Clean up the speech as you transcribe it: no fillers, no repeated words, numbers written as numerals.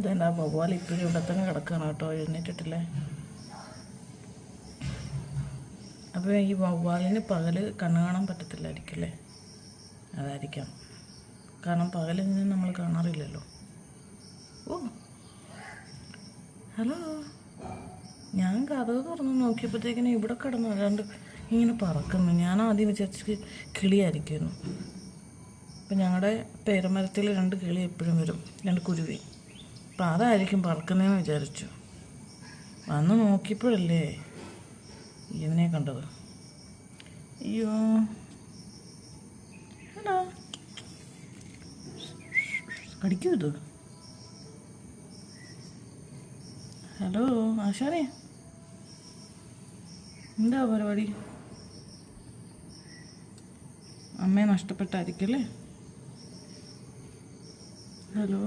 ഇതെന്നാ വവ്വാൽ ഇപ്പോഴും ഇവിടെ തന്നെ കിടക്കുകയാണ് കേട്ടോ, എഴുന്നേറ്റിട്ടില്ലേ. അപ്പോൾ ഈ വവ്വാലിന് പകൽ കണ്ണ് കാണാൻ പറ്റത്തില്ലായിരിക്കും അല്ലേ? അതായിരിക്കാം, കാരണം പകലിൽ നിന്ന് നമ്മൾ കാണാറില്ലല്ലോ. ഓ ഹലോ, ഞാൻ കഥക് തുറന്ന് നോക്കിയപ്പോഴത്തേക്കിനും ഇവിടെ കിടന്നു രണ്ട് ഇങ്ങനെ പറക്കുന്നു. ഞാൻ ആദ്യം വിചാരിച്ച് കിളിയായിരിക്കുമായിരുന്നു. അപ്പം ഞങ്ങളുടെ പേരമരത്തിൽ 2 കിളി എപ്പോഴും വരും, 2 കുരുവി. അപ്പം അതായിരിക്കും പറക്കുന്നതെന്ന് വിചാരിച്ചു. വന്ന് നോക്കിയപ്പോഴല്ലേ ഇതിനെ കണ്ടത്. അയ്യോ, ഹലോ, കടിക്കൂ ഇത്. ഹലോ ആശാനെ, എന്താ പരിപാടി? അമ്മയെ നഷ്ടപ്പെട്ടായിരിക്കും അല്ലേ? ഹലോ.